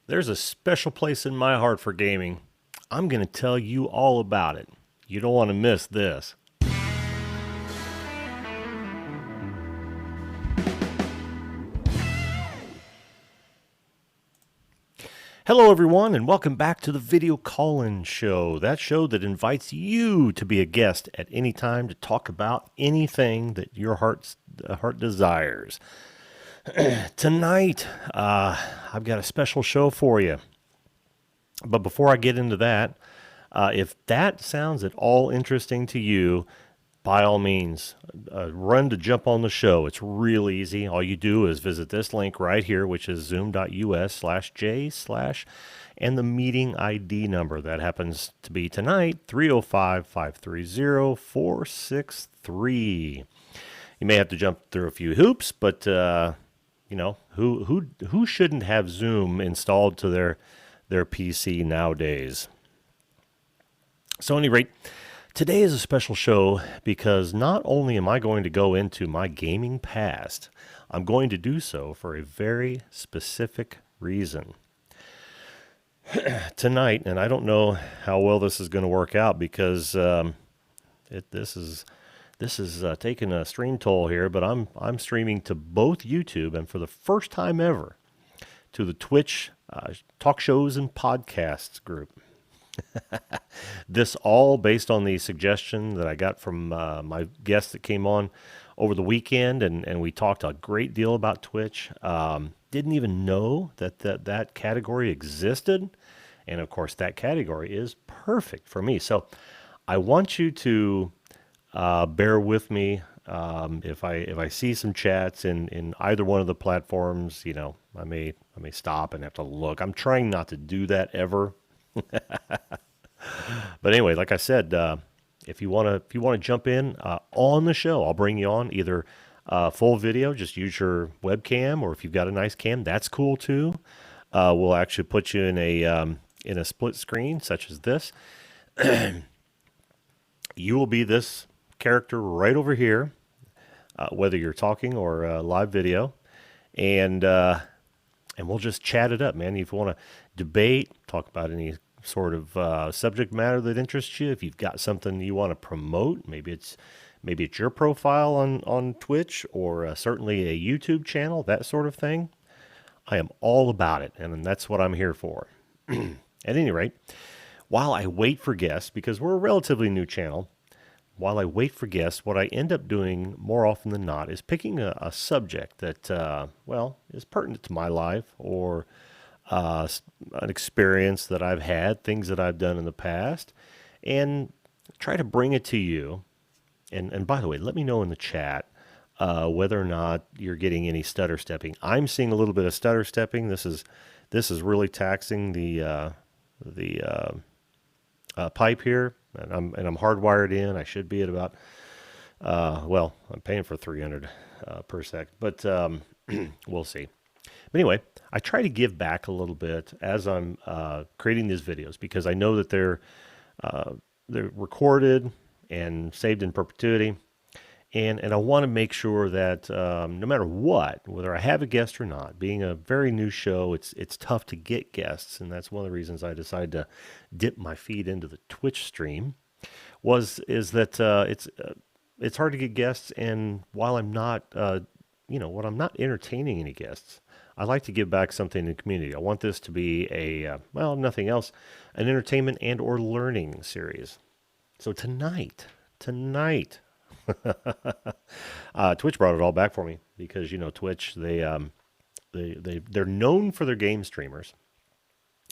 There's a special place in my heart for gaming. I'm going to tell you all about it. You don't want to miss this. Hello, everyone, and welcome back to the Video Call-In Show. That show that invites you to be a guest at any time to talk about anything that your heart desires. Tonight, I've got a special show for you. But before I get into that, if that sounds at all interesting to you, by all means, run to jump on the show. It's real easy. All you do is visit this link right here, which is zoom.us/j/ and the meeting ID number. That happens to be tonight, 305-530-463. You may have to jump through a few hoops, but who shouldn't have Zoom installed to their PC nowadays? So at any rate, today is a special show because not only am I going to go into my gaming past, I'm going to do so for a very specific reason. Tonight, and I don't know how well this is going to work out because this is taking a stream toll here, but I'm streaming to both YouTube and for the first time ever to the Twitch talk shows and podcasts group. This all based on the suggestion that I got from my guest that came on over the weekend, and we talked a great deal about Twitch. Didn't even know that category existed, and of course that category is perfect for me. So I want you to bear with me if I see some chats in either one of the platforms. I may stop and have to look. I'm trying not to do that ever. But anyway, like I said, if you want to jump in on the show, I'll bring you on either full video, just use your webcam, or if you've got a nice cam, that's cool too. We'll actually put you in a split screen such as this. You will be this character right over here, whether you're talking or live video, and we'll just chat it up, man. If you want to debate, talk about any sort of subject matter that interests you, if you've got something you want to promote, maybe it's your profile on Twitch or certainly a YouTube channel, that sort of thing, I am all about it, and that's what I'm here for. At any rate, while I wait for guests, because we're a relatively new channel, while I wait for guests, what I end up doing more often than not is picking a subject that, is pertinent to my life or an experience that I've had, things that I've done in the past, and try to bring it to you. And by the way, let me know in the chat whether or not you're getting any stutter stepping. I'm seeing a little bit of stutter stepping. This is really taxing the pipe here, and I'm hardwired in. I should be at about I'm paying for 300 per sec, but we'll see. But anyway, I try to give back a little bit as I'm creating these videos because I know that they're recorded and saved in perpetuity, and I want to make sure that no matter what, whether I have a guest or not, being a very new show, it's tough to get guests, and that's one of the reasons I decided to dip my feet into the Twitch stream. Is that it's hard to get guests, and while I'm not when I'm not entertaining any guests, I like to give back something to the community. I want this to be nothing else, an entertainment and or learning series. So tonight, Twitch brought it all back for me because Twitch they're known for their game streamers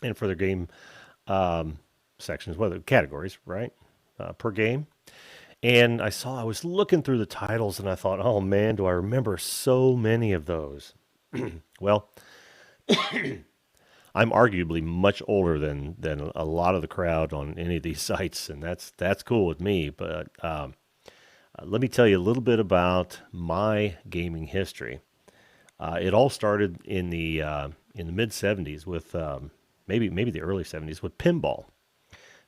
and for their game sections, whether categories, right, per game. And I was looking through the titles and I thought, oh man, do I remember so many of those? Well, I'm arguably much older than a lot of the crowd on any of these sites, and that's cool with me. But let me tell you a little bit about my gaming history. It all started in the mid '70s with maybe the early '70s with pinball.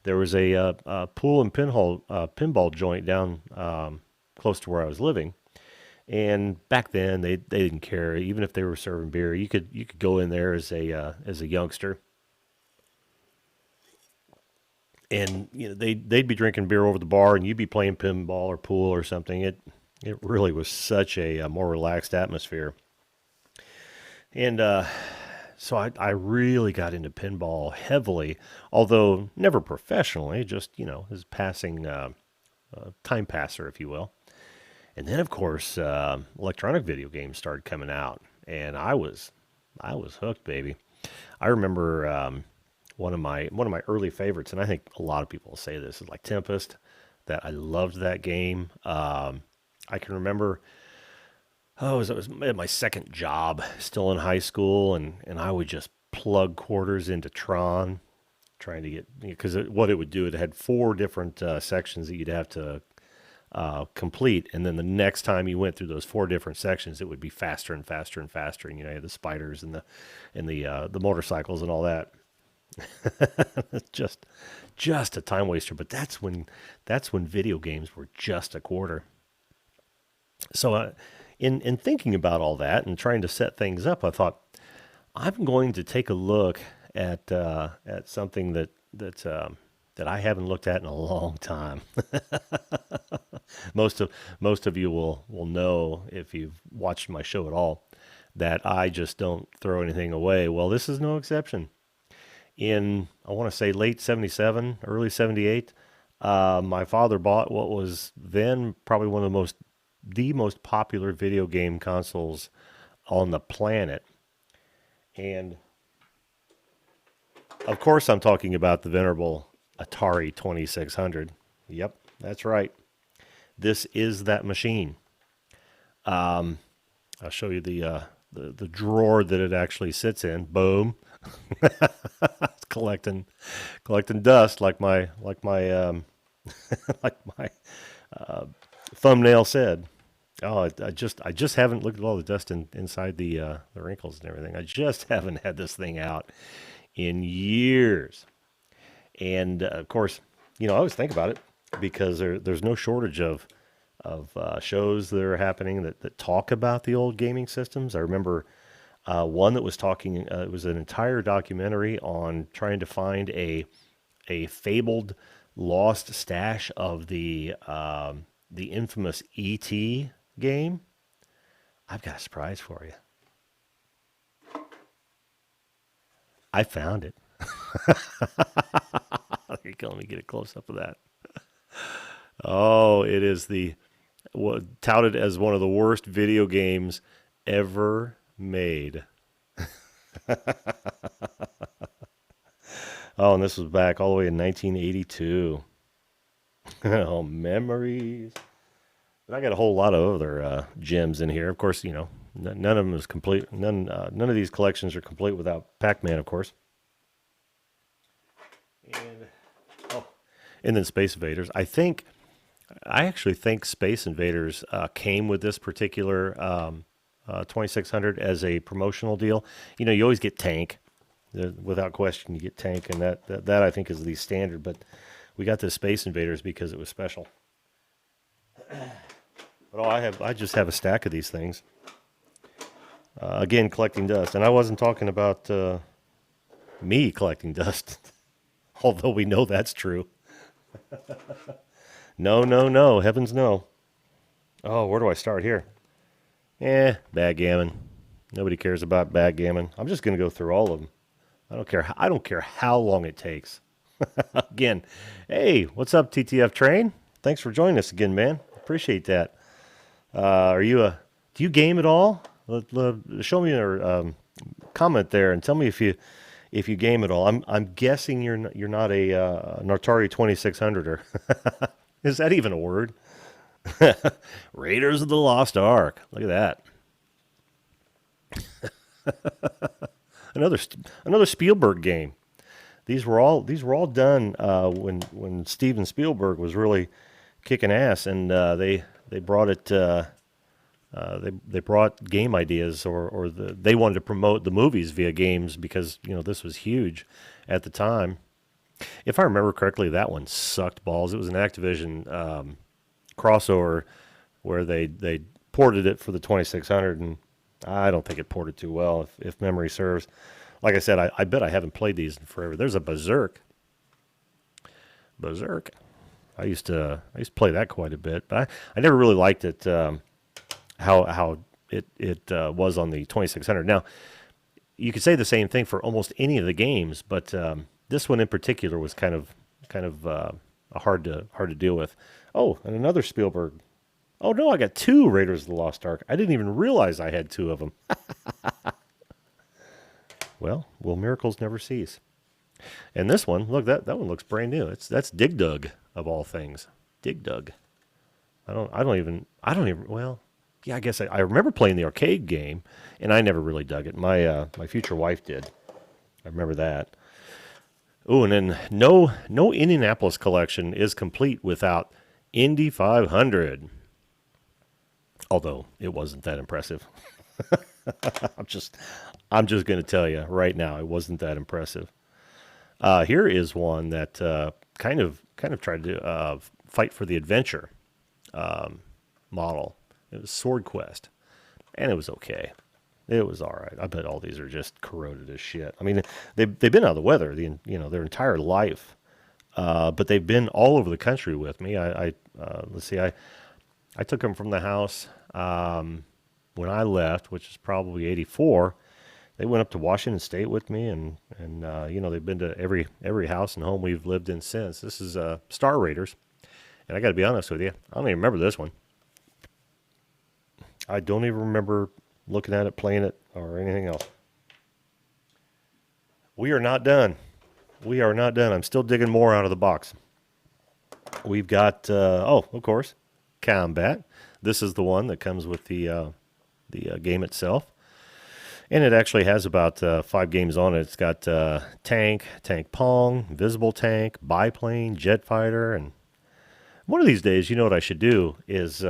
There was a pool and pinball joint down close to where I was living. And back then, they didn't care. Even if they were serving beer, you could go in there as a youngster, and they'd be drinking beer over the bar, and you'd be playing pinball or pool or something. It really was such a more relaxed atmosphere. And so I really got into pinball heavily, although never professionally, just as passing time passer, if you will. And then, of course, electronic video games started coming out, and I was hooked, baby. I remember one of my early favorites, and I think a lot of people say this is like Tempest. That I loved that game. I can remember. Oh, it was at my second job, still in high school, and I would just plug quarters into Tron, trying to get because what it would do, it had four different sections that you'd have to complete, and then the next time you went through those four different sections, it would be faster and faster and faster, and you had the spiders and the motorcycles and all that. just just a time waster, but that's when video games were just a quarter. So, in thinking about all that and trying to set things up, I thought I'm going to take a look at something that I haven't looked at in a long time. Most of you will know if you've watched my show at all that I just don't throw anything away. Well, this is no exception. In I want to say late '77, early '78, my father bought what was then probably one of the most popular video game consoles on the planet. And of course, I'm talking about the venerable Atari 2600. Yep, that's right. This is that machine. I'll show you the drawer that it actually sits in. Boom, it's collecting dust like my thumbnail said. Oh, I just haven't looked at all the dust inside the wrinkles and everything. I just haven't had this thing out in years. And of course, I always think about it because there's no shortage of shows that are happening that talk about the old gaming systems. I remember one that was talking. It was an entire documentary on trying to find a fabled lost stash of the infamous E.T. game. I've got a surprise for you. I found it. There you go. Let me get a close up of that. Oh, it is touted as one of the worst video games ever made. Oh, and this was back all the way in 1982. Oh, memories. But I got a whole lot of other gems in here. Of course, none of them is complete. None of these collections are complete without Pac-Man, of course. And oh, and then Space Invaders. I actually think Space Invaders came with this particular 2600 as a promotional deal. You always get Tank. Without question, you get Tank, and that I think is the standard. But we got the Space Invaders because it was special. But I just have a stack of these things. Again, collecting dust, and I wasn't talking about me collecting dust, although we know that's true. No, no, no, heavens no. Oh, where do I start here? Backgammon. Nobody cares about backgammon. I'm just going to go through all of them. I don't care. I don't care how long it takes. Again, hey, what's up, TTF Train? Thanks for joining us again, man. Appreciate that. Do you game at all? Show me your comment there and tell me if you game at all. I'm guessing you're not an Atari 2600er. Is that even a word? Raiders of the Lost Ark. Look at that. Another Spielberg game. These were all done when Steven Spielberg was really kicking ass, and they brought it. They brought game ideas, they wanted to promote the movies via games because this was huge at the time. If I remember correctly, that one sucked balls. It was an Activision crossover where they ported it for the 2600, and I don't think it ported too well, if memory serves. Like I said, I bet I haven't played these in forever. There's a Berserk. Berserk. I used to play that quite a bit, but I never really liked it. How it was on the 2600. Now, you could say the same thing for almost any of the games, but this one in particular was kind of hard to deal with. Oh, and another Spielberg. Oh no, I got two Raiders of the Lost Ark. I didn't even realize I had two of them. Well, will miracles never cease? And this one, look, that one looks brand new. That's Dig Dug of all things. Dig Dug. I don't even. Well, yeah, I guess I remember playing the arcade game, and I never really dug it. My future wife did. I remember that. Oh, and then no Indianapolis collection is complete without Indy 500. Although it wasn't that impressive. I'm just going to tell you right now, it wasn't that impressive. Here is one that kind of tried to fight for the adventure model. It was Sword Quest, and it was okay. It was all right. I bet all these are just corroded as shit. I mean, they've been out of the weather their entire life, but they've been all over the country with me. Let's see, I took them from the house when I left, which is probably '84. They went up to Washington State with me, and they've been to every house and home we've lived in since. This is Star Raiders, and I got to be honest with you, I don't even remember this one. I don't even remember looking at it, playing it, or anything else. We are not done. We are not done. I'm still digging more out of the box. We've got, of course, Combat. This is the one that comes with the game itself. And it actually has about 5 games on it. It's got Tank Pong, Invisible Tank, Biplane, Jet Fighter. And one of these days, you know what I should do is...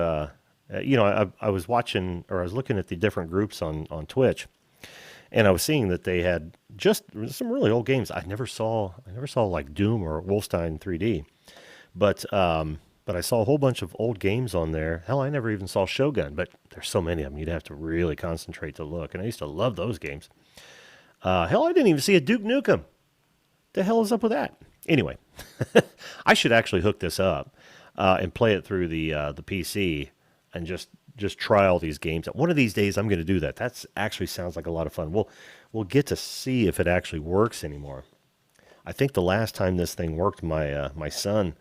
I was watching, or I was looking at the different groups on Twitch, and I was seeing that they had just some really old games. I never saw like Doom or Wolfenstein 3D, but I saw a whole bunch of old games on there. Hell, I never even saw Shogun, but there's so many of them, you'd have to really concentrate to look, and I used to love those games. Hell, I didn't even see a Duke Nukem. The hell is up with that? Anyway, I should actually hook this up and play it through the PC. And just try all these games. One of these days, I'm going to do that. That actually sounds like a lot of fun. We'll get to see if it actually works anymore. I think the last time this thing worked, my son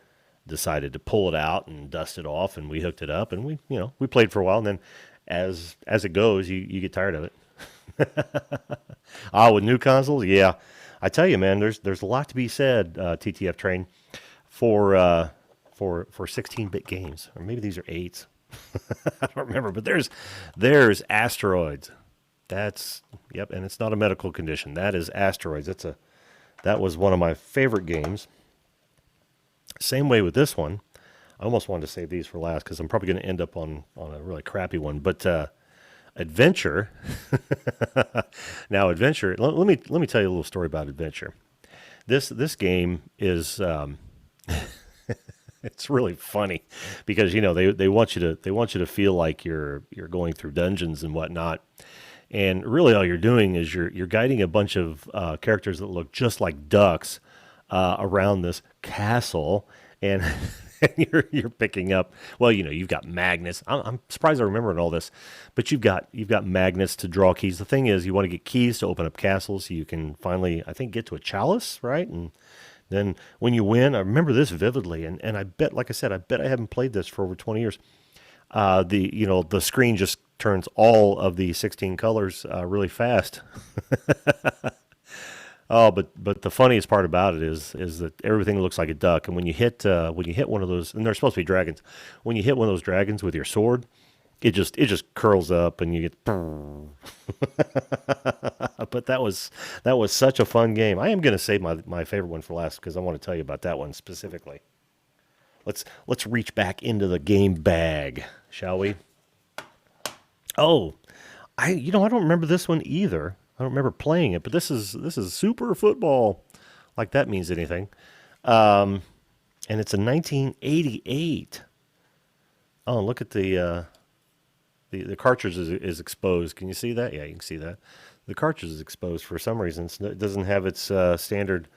decided to pull it out and dust it off, and we hooked it up, and we played for a while. And then, as it goes, you get tired of it. With new consoles, yeah, I tell you, man, there's a lot to be said, TTF Train, for 16-bit games, or maybe these are 8s. I don't remember, but there's Asteroids. That's and it's not a medical condition. That is Asteroids. That was one of my favorite games. Same way with this one. I almost wanted to save these for last because I'm probably going to end up on a really crappy one. But Adventure. Now Adventure. Let me tell you a little story about Adventure. This game is. It's really funny because they want you to feel like you're going through dungeons and whatnot, and really all you're doing is you're guiding a bunch of characters that look just like ducks around this castle, and you're picking up. Well, you've got magnets. I'm surprised I'm remembering all this, but you've got magnets to draw keys. The thing is, you want to get keys to open up castles so you can finally, I think, get to a chalice, right? And then when you win, I remember this vividly, and I bet, like I said, I haven't played this for over 20 years. The screen just turns all of the 16 colors really fast. Oh, but the funniest part about it is that everything looks like a duck, and when you hit one of those, and they're supposed to be dragons, when you hit one of those dragons with your sword, it just curls up and you get. But that was such a fun game. I am going to save my favorite one for last because I want to tell you about that one specifically. Let's reach back into the game bag, shall we? Oh, I don't remember this one either. I don't remember playing it, but this is Super Football, like that means anything. And it's a 1988. Oh, look at the the cartridge is exposed. Can you see that? Yeah, you can see that. The cartridge is exposed for some reason. It doesn't have its standard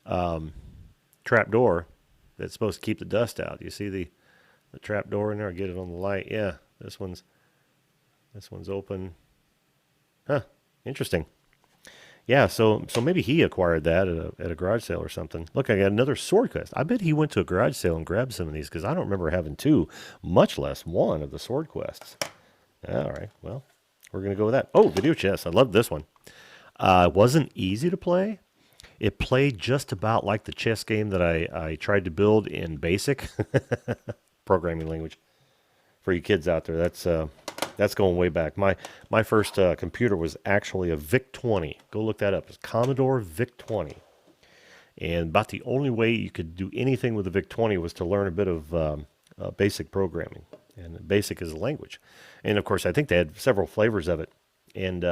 trap door that's supposed to keep the dust out. You see the trap door in there? I'll get it on the light. Yeah, this one's open. Huh, interesting. Yeah, so maybe he acquired that at a garage sale or something. Look, I got another sword quest. I bet he went to a garage sale and grabbed some of these because I don't remember having two, much less one of the sword quests. All right, well, we're going to go with that. Oh, video chess. I love this one. It wasn't easy to play. It played just about like the chess game that I tried to build in BASIC, programming language. For you kids out there, that's going way back. My first computer was actually a VIC-20. Go look that up. It's Commodore VIC-20. And about the only way you could do anything with the VIC-20 was to learn a bit of basic programming. And BASIC is a language. And, of course, I think they had several flavors of it. And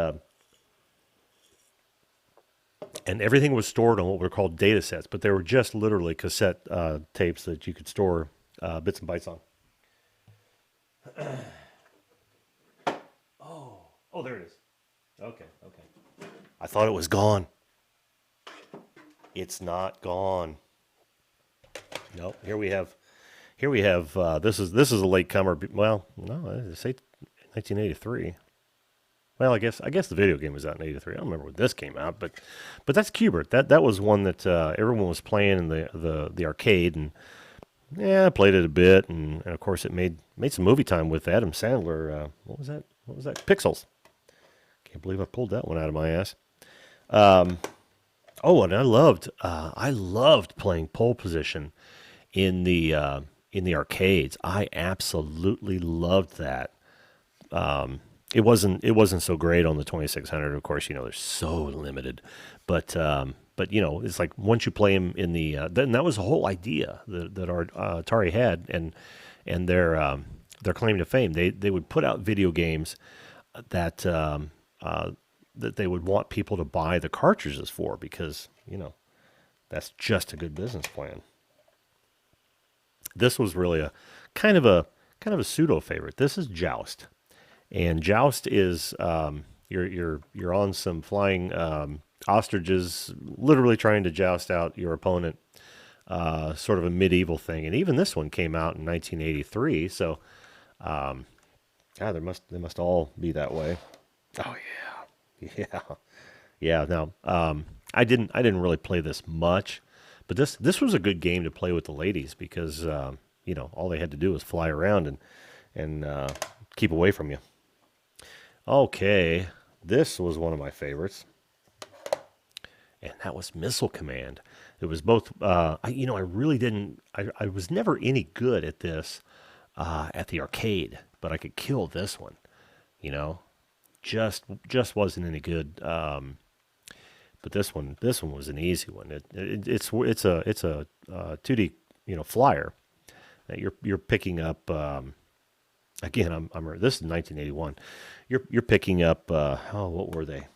everything was stored on what were called data sets. But they were just literally cassette tapes that you could store bits and bytes on. Oh, there it is. Okay. I thought it was gone. It's not gone. Nope. Here we have. This is a latecomer. Well, no, I say 1983. Well, I guess the video game was out in '83. I don't remember when this came out, but that's Q*bert. That was one that everyone was playing in the arcade, and yeah, I played it a bit, and of course it made some movie time with Adam Sandler. What was that? Pixels. Can't believe I pulled that one out of my ass. Oh, and I loved playing pole position in the arcades. I absolutely loved that. It wasn't so great on the 2600. Of course, they're so limited, but it's like once you play them in the then that was the whole idea that our Atari had, and their claim to fame. They would put out video games that they would want people to buy the cartridges for because that's just a good business plan. This was really a kind of a pseudo favorite. This is Joust, and Joust is you're on some flying ostriches, literally trying to joust out your opponent. Sort of a medieval thing, and even this one came out in 1983. So, they must all be that way. Oh yeah. Now, I didn't really play this much, but this was a good game to play with the ladies because all they had to do was fly around and keep away from you. Okay, this was one of my favorites, and that was Missile Command. It was both. I really didn't. I was never any good at this at the arcade, but I could kill this one. Just wasn't any good. But this one was an easy one. It's a 2D flyer that you're picking up. Again, this is 1981. You're picking up. What were they?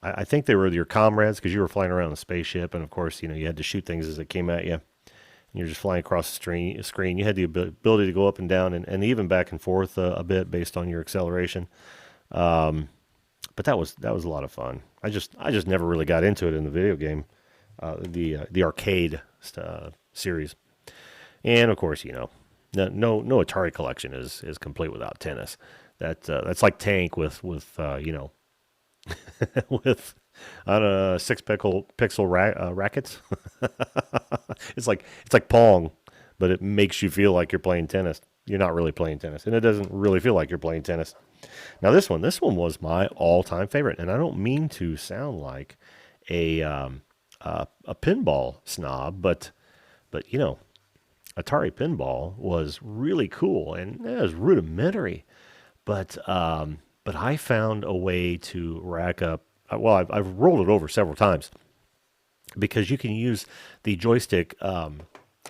I think they were your comrades because you were flying around a spaceship, and of course, you had to shoot things as they came at you. And you're just flying across the screen. You had the ability to go up and down and even back and forth a bit based on your acceleration. But that was a lot of fun. I just never really got into it in the video game, the arcade series. And of course, no Atari collection is complete without tennis. That's like Tank with with I don't know, 6 pixel rackets. It's like Pong, but it makes you feel like you're playing tennis. You're not really playing tennis, and it doesn't really feel like you're playing tennis. Now this one was my all-time favorite, and I don't mean to sound like a pinball snob, but Atari pinball was really cool, and it was rudimentary, but I found a way to rack up. Well, I've rolled it over several times because you can use the joystick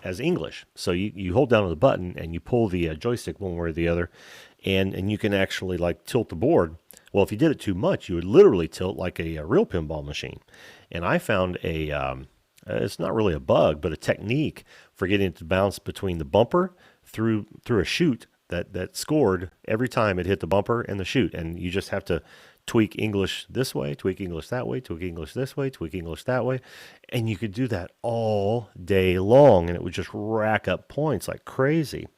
as English. So you hold down on the button and you pull the joystick one way or the other, and you can actually like tilt the board. Well, if you did it too much, you would literally tilt like a real pinball machine. And I found it's not really a bug, but a technique for getting it to bounce between the bumper through a chute that scored every time it hit the bumper and the chute, and you just have to tweak English this way, tweak English that way, tweak English this way, tweak English that way, and you could do that all day long, and it would just rack up points like crazy.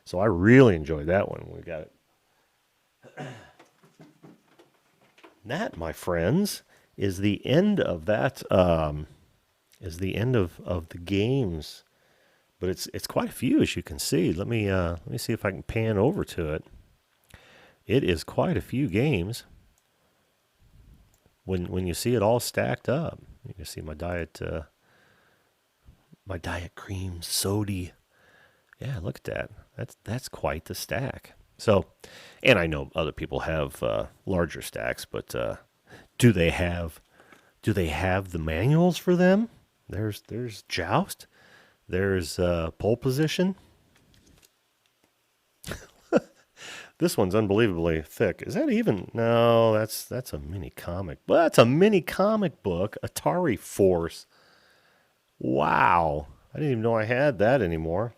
So I really enjoyed that one when we got it. That, my friends, is the end of that. Is the end of the games, but it's quite a few, as you can see. Let me see if I can pan over to it. It is quite a few games. When you see it all stacked up, you can see my diet cream soda. Yeah, look at that. That's quite the stack. So, and I know other people have larger stacks, but do they have the manuals for them? There's Joust. There's Pole Position. This one's unbelievably thick. Is that even? No, that's a mini comic. Well, that's a mini comic book. Atari Force. Wow. I didn't even know I had that anymore.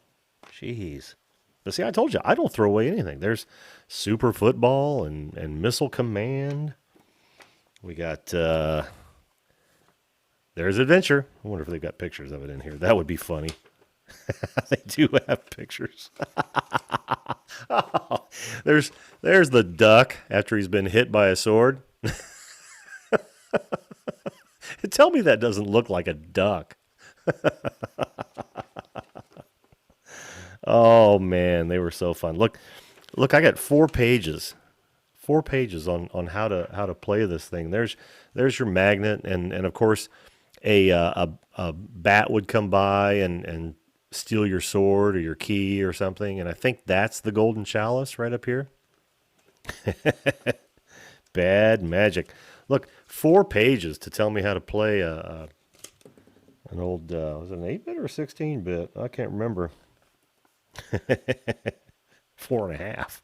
Jeez. But see, I told you, I don't throw away anything. There's Super Football and Missile Command. We got, there's Adventure. I wonder if they've got pictures of it in here. That would be funny. They do have pictures. Oh, there's the duck after he's been hit by a sword. Tell me that doesn't look like a duck. Oh man, they were so fun. Look, I got 4 pages. 4 pages on how to play this thing. There's your magnet, and of course a bat would come by and steal your sword or your key or something, and I think that's the golden chalice right up here. Bad magic. Look, 4 pages to tell me how to play an old was it an 8-bit or a 16-bit? I can't remember. 4.5.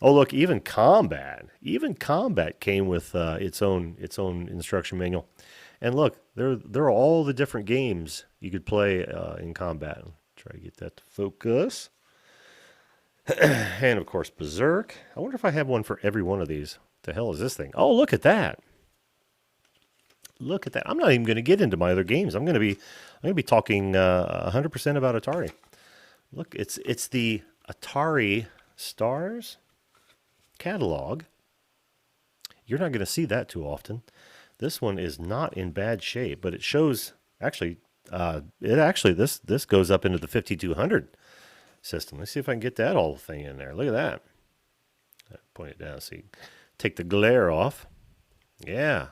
Oh, look, even combat came with its own instruction manual. And look, there are all the different games you could play in combat. Try to get that to focus. And of course, Berserk. I wonder if I have one for every one of these. What the hell is this thing? Oh, look at that. Look at that. I'm not even going to get into my other games. I'm going to be talking 100% about Atari. Look, it's the Atari Stars catalog. You're not going to see that too often. This one is not in bad shape, but it shows this goes up into the 5200 system. Let's see if I can get that whole thing in there. Look at that. Point it down so you take the glare off. Yeah.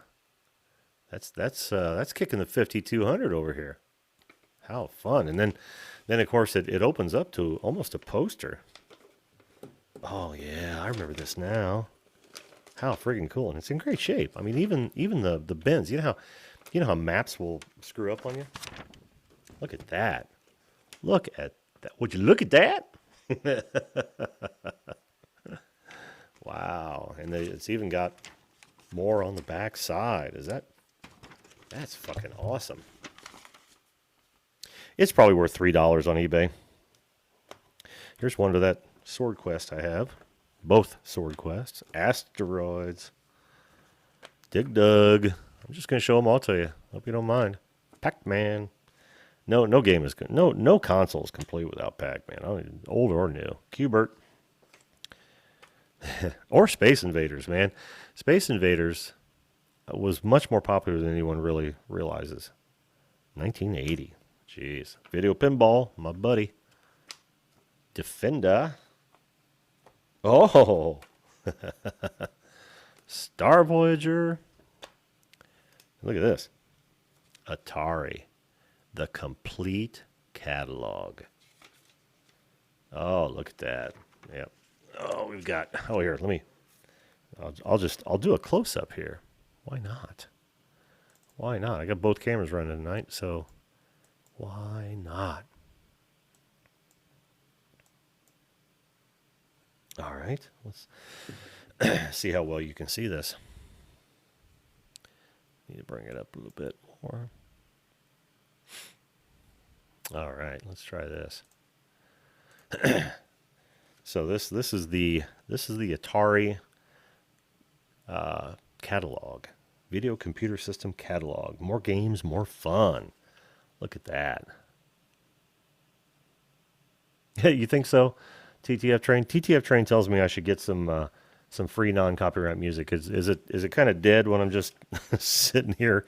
That's kicking the 5200 over here. How fun. And then of course it opens up to almost a poster. Oh yeah, I remember this now. How friggin' cool. And it's in great shape. I mean, even the bends, you know how maps will screw up on you? Look at that. Look at that. Would you look at that? Wow. And it's even got more on the back side. That's fucking awesome. It's probably worth $3 on eBay. Here's one to that Sword Quest I have. Both Sword Quests. Asteroids. Dig Dug. I'm just going to show them all to you. Hope you don't mind. Pac-Man. No game is good. No console is complete without Pac-Man. Old or new. Q*bert. Or Space Invaders, man. Space Invaders was much more popular than anyone really realizes. 1980. Jeez. Video Pinball, my buddy. Defender. Oh. Star Voyager. Look at this. Atari. The complete catalog. Oh, look at that. Yep. Oh, we've got. Oh, here. I'll do a close up here. Why not? Why not? I got both cameras running tonight, so why not? All right. Let's see how well you can see this. Need to bring it up a little bit more. All right. Let's try this. So this is the Atari catalog, video computer system catalog. More games, more fun. Look at that. You think so? TTF Train. TTF Train tells me I should get some free non-copyright music. Is it kind of dead when I'm just sitting here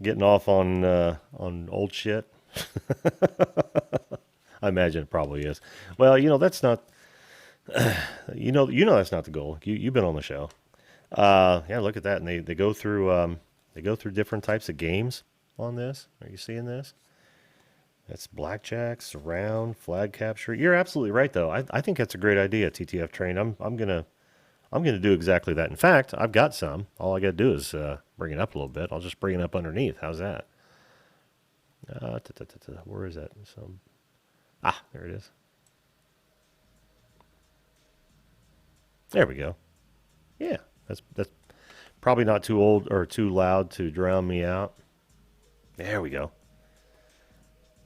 getting off on old shit? I imagine it probably is. Well, that's not. That's not the goal. You've been on the show. Yeah, look at that, and they go through different types of games on this. Are you seeing this? That's blackjack, surround, flag capture. You're absolutely right, though. I think that's a great idea, TTF Train. I'm gonna do exactly that. In fact, I've got some. All I got to do is bring it up a little bit. I'll just bring it up underneath. How's that? Where is that? There it is. There we go. Yeah, that's probably not too old or too loud to drown me out. There we go.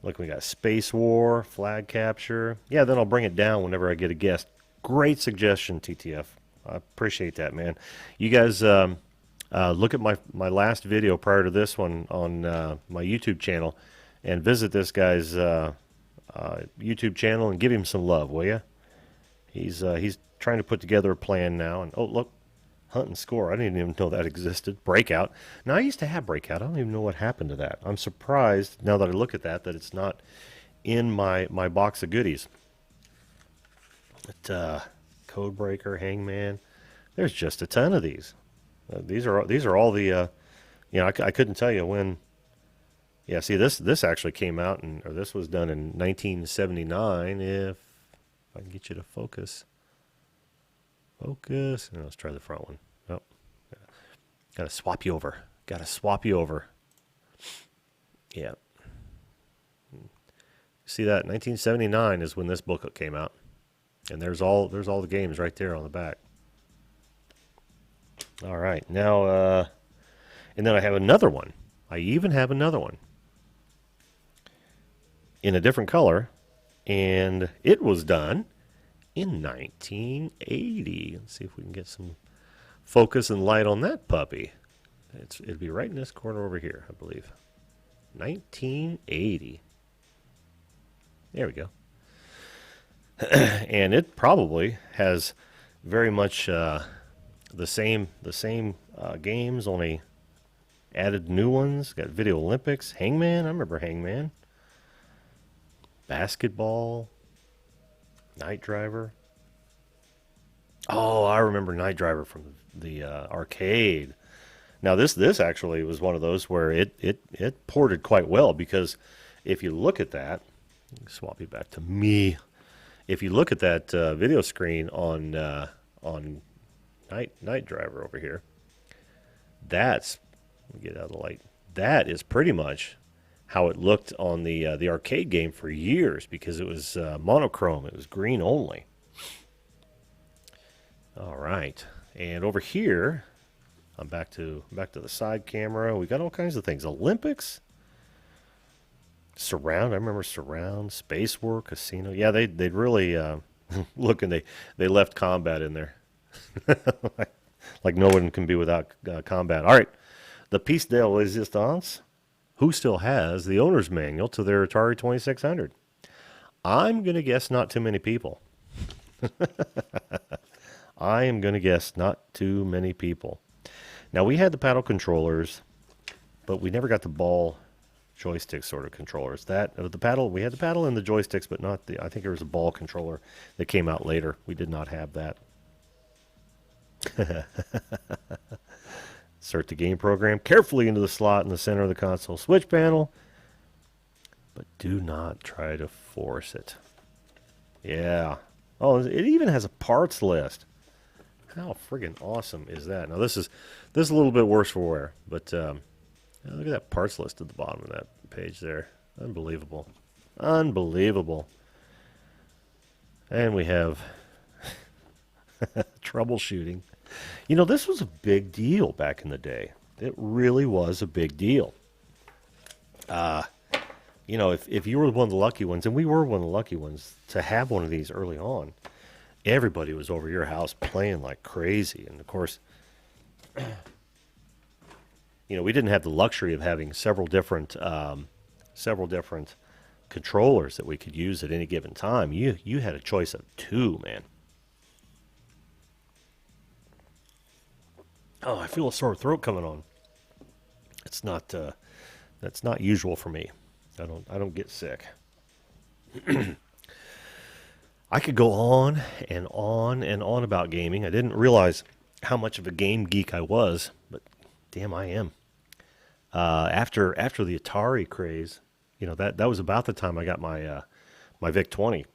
Look, we got Space War, flag capture. Yeah, then I'll bring it down whenever I get a guest. Great suggestion, TTF. I appreciate that, man. You guys look at my last video prior to this one on my YouTube channel and visit this guy's YouTube channel and give him some love, will you? He's trying to put together a plan now. And, oh, look, Hunt and Score. I didn't even know that existed. Breakout. Now, I used to have Breakout. I don't even know what happened to that. I'm surprised, now that I look at that it's not in my box of goodies. But, Codebreaker, Hangman. There's just a ton of these. These are all the, I couldn't tell you when. Yeah, see, this actually came out, or this was done in 1979, if I can get you to focus. Focus. Let's try the front one. Oh, got to swap you over. Yeah. See that? 1979 is when this booklet came out, and there's all the games right there on the back. All right, now, and then I have another one. I even have another one in a different color, and it was done in 1980. Let's see if we can get some focus and light on that puppy. It'd be right in this corner over here, I believe. 1980. There we go. And it probably has very much the same games, only added new ones. Got Video Olympics, Hangman. I remember Hangman. Basketball. Night Driver. Oh, I remember Night Driver from the arcade. Now this actually was one of those where it ported quite well, because if you look at that, swap you back to me. If you look at that video screen on Night Driver over here, let me get out of the light. That is pretty much how it looked on the arcade game for years, because it was monochrome. It was green only. All right, and over here, I'm back to the side camera. We got all kinds of things. Olympics, Surround. I remember Surround, Space War, Casino. Yeah, they'd really look, and they left combat in there. like no one can be without combat. All right, the piece de resistance. Who still has the owner's manual to their Atari 2600? I'm going to guess not too many people. I am going to guess not too many people. Now, we had the paddle controllers, but we never got the ball joystick sort of controllers. We had the paddle and the joysticks, but not I think there was a ball controller that came out later. We did not have that. Insert the game program carefully into the slot in the center of the console switch panel, but do not try to force it. Yeah. Oh, it even has a parts list. How friggin' awesome is that? Now this is a little bit worse for wear, but look at that parts list at the bottom of that page there. Unbelievable. Unbelievable. And we have troubleshooting. This was a big deal back in the day. It really was a big deal. if you were one of the lucky ones, and we were one of the lucky ones to have one of these early on, everybody was over your house playing like crazy. And of course, we didn't have the luxury of having several different controllers that we could use at any given time. You had a choice of two, man. Oh, I feel a sore throat coming on. It's not that's not usual for me. I don't get sick. I could go on and on and on about gaming. I didn't realize how much of a game geek I was, but damn, I am. After the Atari craze, that was about the time I got my VIC 20,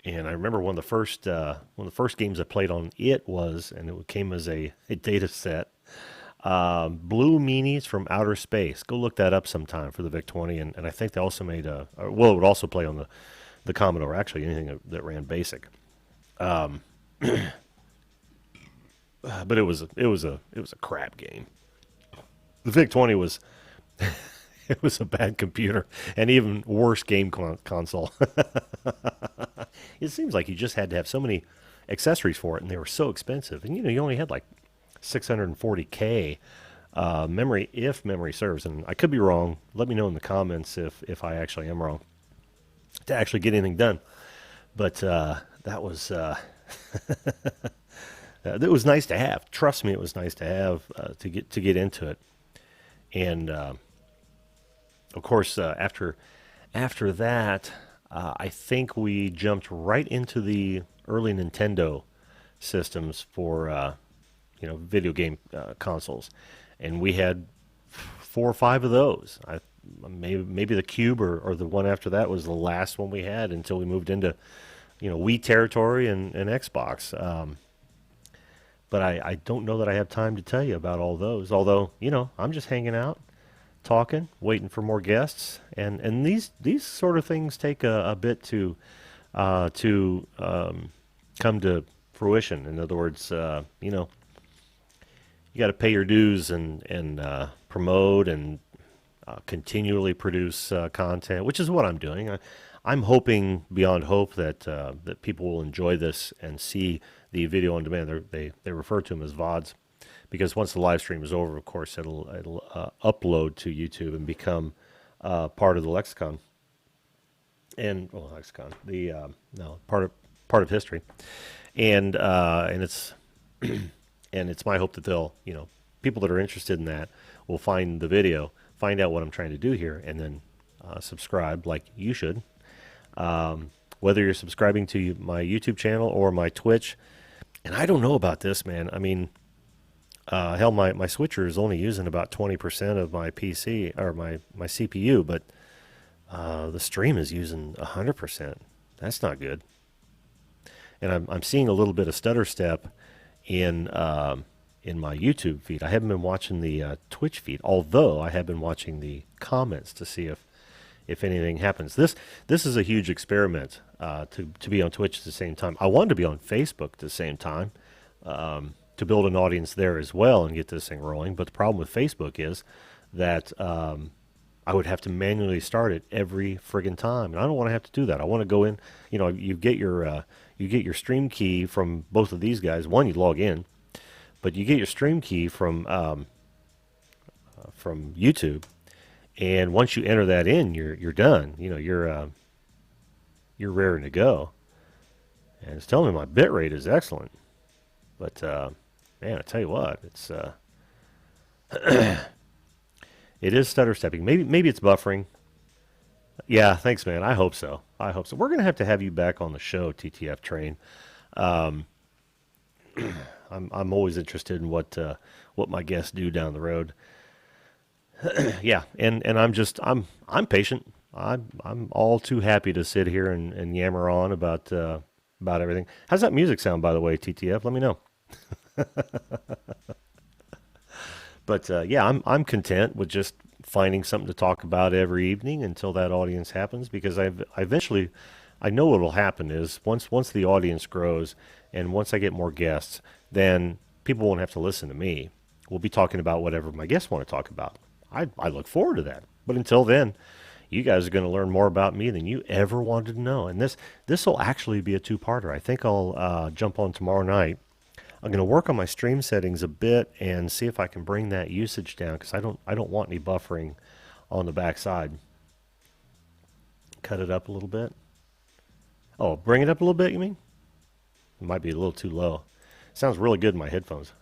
and I remember one of the first games I played on it was, and it came as a data set. Blue Meanies from Outer Space. Go look that up sometime for the VIC 20, and I think they also made it would also play on the Commodore. Actually, anything that ran BASIC. But it was a crap game. The VIC 20 was it was a bad computer and even worse game console. It seems like you just had to have so many accessories for it, and they were so expensive. And you only had like 640K memory, if memory serves. And I could be wrong. Let me know in the comments if I actually am wrong to actually get anything done. But that was it was nice to have. Trust me, it was nice to have to get into it. And of course, after that, I think we jumped right into the early Nintendo systems for video game consoles, and we had 4 or 5 of those. Maybe the Cube or the one after that was the last one we had until we moved into Wii territory and Xbox. But I don't know that I have time to tell you about all those. Although I'm just hanging out, talking, waiting for more guests, and these sort of things take a bit to come to fruition. In other words, you got to pay your dues and promote and continually produce content, which is what I'm doing. I'm hoping beyond hope that people will enjoy this and see the video on demand. They refer to them as VODs, because once the live stream is over, of course, it'll upload to YouTube and become part of the lexicon. And lexicon, the no part of history, and it's and it's my hope that they'll people that are interested in that will find the video, find out what I'm trying to do here, and then subscribe like you should. Whether you're subscribing to my YouTube channel or my Twitch, and I don't know about this, man. I mean, hell, my switcher is only using about 20% of my PC or my CPU, but the stream is using 100%. That's not good. And I'm seeing a little bit of stutter step in my YouTube feed. I haven't been watching the Twitch feed, although I have been watching the comments to see if anything happens. This is a huge experiment to be on Twitch at the same time. I wanted to be on Facebook at the same time to build an audience there as well and get this thing rolling. But the problem with Facebook is that I would have to manually start it every friggin' time, and I don't want to have to do that. I want to go in. You get your stream key from both of these guys. One, you log in, but you get your stream key from YouTube. And once you enter that in, you're done. You're raring to go. And it's telling me my bit rate is excellent. But man, I tell you what, it's it is stutter stepping. Maybe it's buffering. Yeah, thanks, man. I hope so. We're gonna have to have you back on the show, TTF Train. I'm always interested in what my guests do down the road. Yeah, and I'm patient. I'm all too happy to sit here and yammer on about everything. How's that music sound, by the way, TTF? Let me know. But yeah, I'm content with just finding something to talk about every evening until that audience happens, because I know what will happen is once the audience grows and once I get more guests, then people won't have to listen to me. We'll be talking about whatever my guests want to talk about. I look forward to that. But until then, you guys are going to learn more about me than you ever wanted to know. And this will actually be a two-parter. I think I'll jump on tomorrow night. I'm going to work on my stream settings a bit and see if I can bring that usage down, because I don't want any buffering on the backside. Cut it up a little bit. Oh, bring it up a little bit, you mean? It might be a little too low. Sounds really good in my headphones.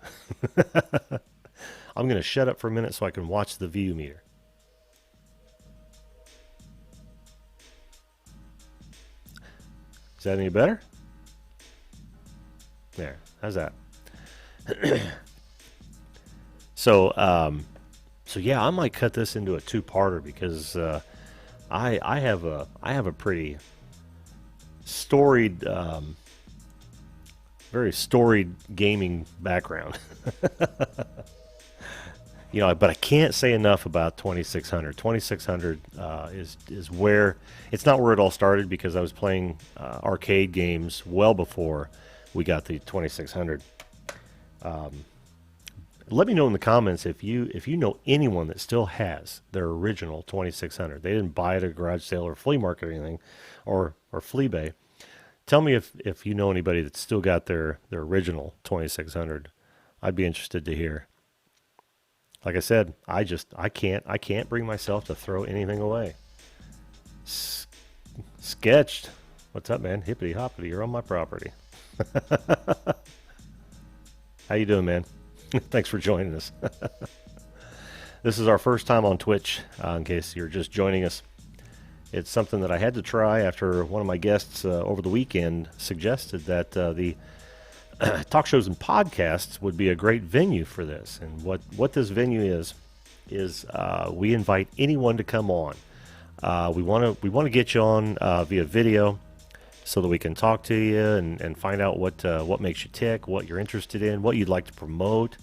I'm going to shut up for a minute so I can watch the view meter. Is that any better? There. How's that? So yeah, I might cut this into a two-parter, because I have a pretty storied, very storied gaming background. But I can't say enough about 2600. 2600 is where, it's not where it all started, because I was playing arcade games well before we got the 2600. Let me know in the comments if you know anyone that still has their original 2600. They didn't buy it at a garage sale or flea market or anything, or flea bay. Tell me if you know anybody that's still got their original 2600. I'd be interested to hear. Like I said, I can't bring myself to throw anything away. Sketched. What's up, man? Hippity hoppity, you're on my property. How you doing, man? Thanks for joining us. This is our first time on Twitch, in case you're just joining us. It's something that I had to try after one of my guests over the weekend suggested that the talk shows and podcasts would be a great venue for this. And what this venue is we invite anyone to come on. We want to get you on via video, so that we can talk to you and find out what makes you tick, what you're interested in, what you'd like to promote.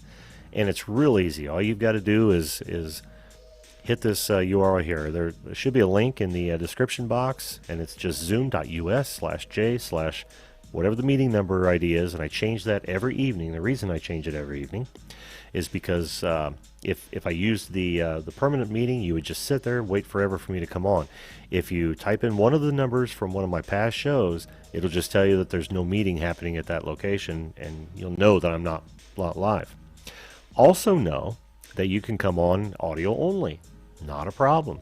And it's real easy. All you've got to do is hit this URL here. There should be a link in the description box, and it's just zoom.us/j/ whatever the meeting number ID is, and I change that every evening. The reason I change it every evening is because if I used the permanent meeting, you would just sit there and wait forever for me to come on. If you type in one of the numbers from one of my past shows, it'll just tell you that there's no meeting happening at that location, and you'll know that I'm not live. Also know that you can come on audio only. Not a problem.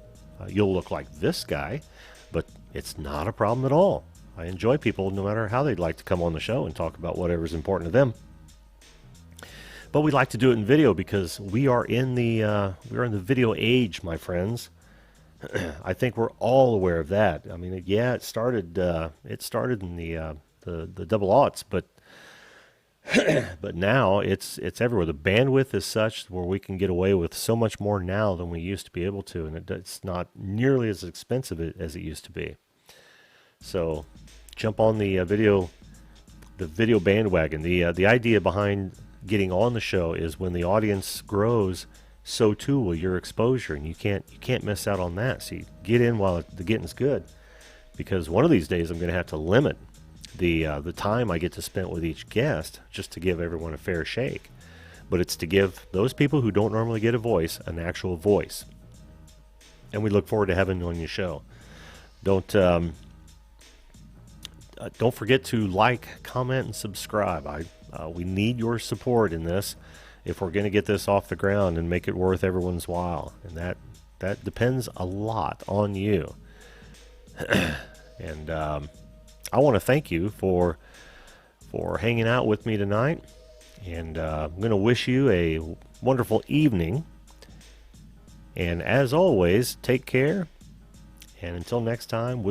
You'll look like this guy, but it's not a problem at all. I enjoy people no matter how they'd like to come on the show and talk about whatever's important to them. But we like to do it in video, because we are in the video age, my friends. I think we're all aware of that. I mean, it started in the double aughts, but but now it's everywhere. The bandwidth is such where we can get away with so much more now than we used to be able to, and it's not nearly as expensive as it used to be. So jump on the video bandwagon. The idea behind getting on the show is when the audience grows, so too will your exposure, and you can't miss out on that. So you get in while the getting's good, because one of these days I'm going to have to limit the time I get to spend with each guest, just to give everyone a fair shake. But it's to give those people who don't normally get a voice an actual voice. And we look forward to having you on your show. Don't forget to like, comment, and subscribe. We need your support in this if we're going to get this off the ground and make it worth everyone's while. And that depends a lot on you. And I want to thank you for hanging out with me tonight. And I'm going to wish you a wonderful evening. And as always, take care. And until next time,